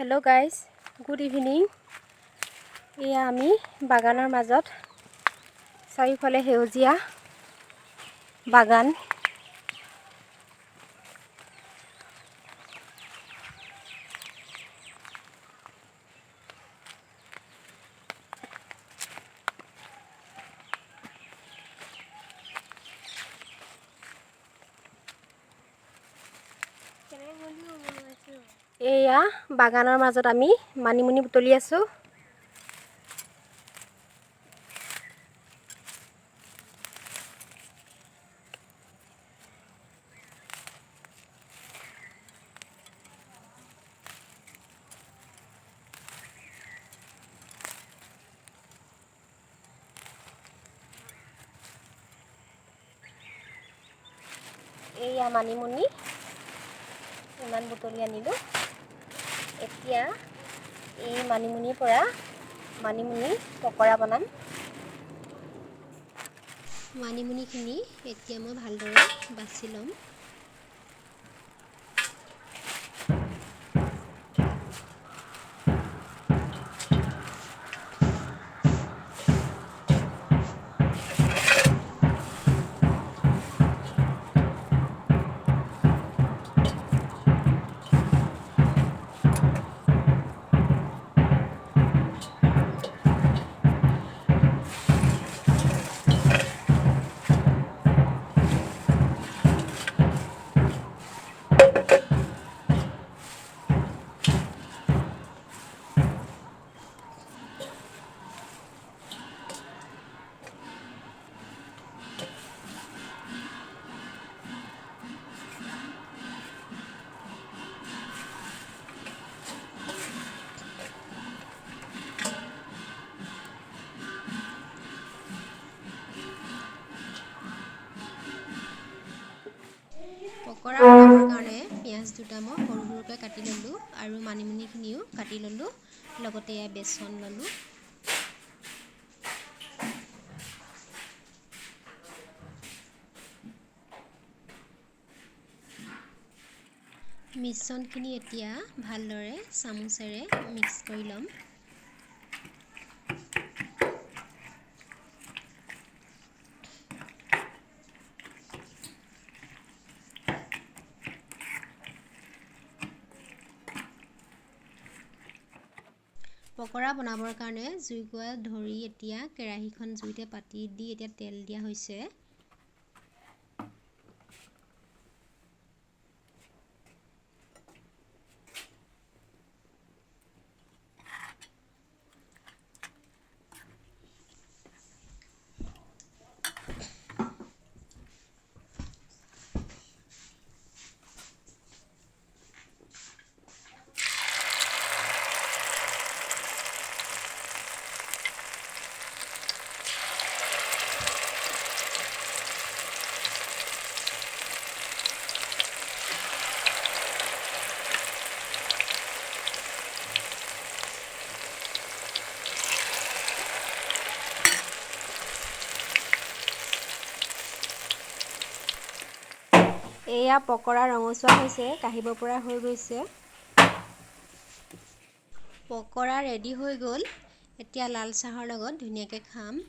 Hello' guys, good evening. এয়া আমি বাগানৰ মাজত, চাৰিওফালে সেউজীয়া বাগান। এয়া বাগানৰ মাজত আমি মানিমুনি বুটলি আছোঁ। এয়া মানিমুনি ইমান বুটলি আনিলোঁ। এতিয়া এই মানিমুনিৰ পৰা মানিমুনি পকৰা বনাম। মানিমুনিখিনি এতিয়া মই ভালদৰে বাছি ল'ম। পকৰা বনাবৰ কাৰণে পিঁয়াজ দুটা মই সৰু সৰুকৈ কাটি ল'লোঁ আৰু মানিমুনিখিনিও কাটি ল'লোঁ। লগতে বেচন ল'লোঁ। মিশ্ৰণখিনি এতিয়া ভালদৰে চামুচেৰে মিক্স কৰি ল'ম। পকৰা বনাবৰ কাৰণে জুইকুৰা ধৰি এতিয়া কেৰাহীখন জুইতে পাতি দি এতিয়া তেল দিয়া হৈছে। এয়া পকৰা ৰঙচুৱা হৈছে, কাঢ়িব পৰা হৈ গৈছে। পকৰা ৰেডি হৈ গ'ল। এতিয়া লাল চাহৰ লগত ধুনীয়াকৈ খাম।